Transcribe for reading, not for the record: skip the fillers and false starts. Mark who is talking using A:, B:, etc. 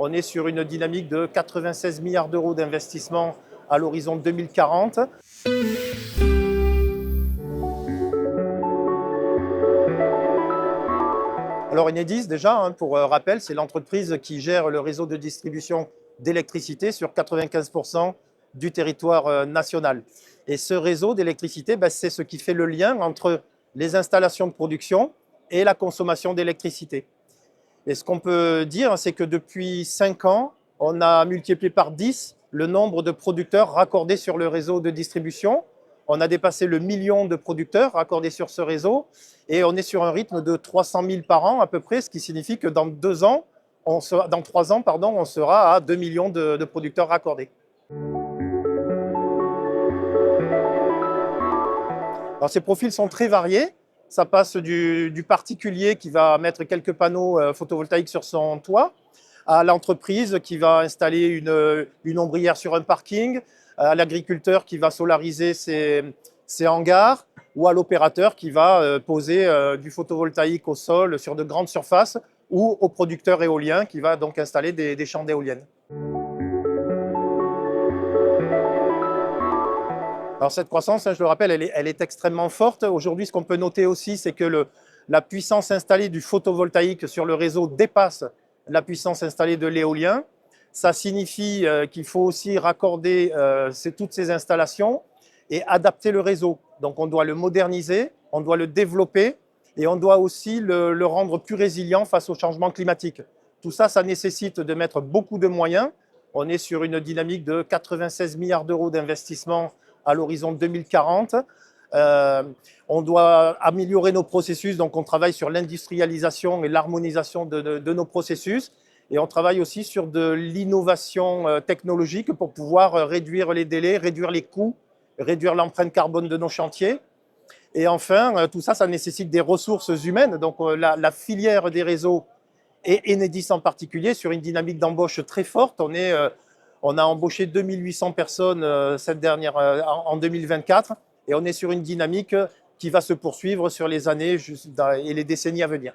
A: On est sur une dynamique de 96 milliards d'euros d'investissement à l'horizon 2040. Alors Enedis, déjà, pour rappel, c'est l'entreprise qui gère le réseau de distribution d'électricité sur 95% du territoire national. Et ce réseau d'électricité, c'est ce qui fait le lien entre les installations de production et la consommation d'électricité. Et ce qu'on peut dire, c'est que depuis 5 ans, on a multiplié par 10 le nombre de producteurs raccordés sur le réseau de distribution. On a dépassé le million de producteurs raccordés sur ce réseau et on est sur un rythme de 300 000 par an à peu près, ce qui signifie que dans 3 ans, on sera à 2 millions de producteurs raccordés. Alors, ces profils sont très variés. Ça passe du particulier qui va mettre quelques panneaux photovoltaïques sur son toit, à l'entreprise qui va installer une ombrière sur un parking, à l'agriculteur qui va solariser ses hangars, ou à l'opérateur qui va poser du photovoltaïque au sol sur de grandes surfaces, ou au producteur éolien qui va donc installer des champs d'éoliennes. Alors cette croissance, je le rappelle, elle est extrêmement forte. Aujourd'hui, ce qu'on peut noter aussi, c'est que la puissance installée du photovoltaïque sur le réseau dépasse la puissance installée de l'éolien. Ça signifie qu'il faut aussi raccorder toutes ces installations et adapter le réseau. Donc on doit le moderniser, on doit le développer et on doit aussi le rendre plus résilient face au changement climatique. Tout ça, ça nécessite de mettre beaucoup de moyens. On est sur une dynamique de 96 milliards d'euros d'investissement à l'horizon 2040. On doit améliorer nos processus, donc on travaille sur l'industrialisation et l'harmonisation de nos processus. Et on travaille aussi sur de l'innovation technologique pour pouvoir réduire les délais, réduire les coûts, réduire l'empreinte carbone de nos chantiers. Et enfin, tout ça, ça nécessite des ressources humaines. Donc la filière des réseaux et Enedis en particulier sur une dynamique d'embauche très forte. On a embauché 2800 personnes en 2024 et on est sur une dynamique qui va se poursuivre sur les années et les décennies à venir.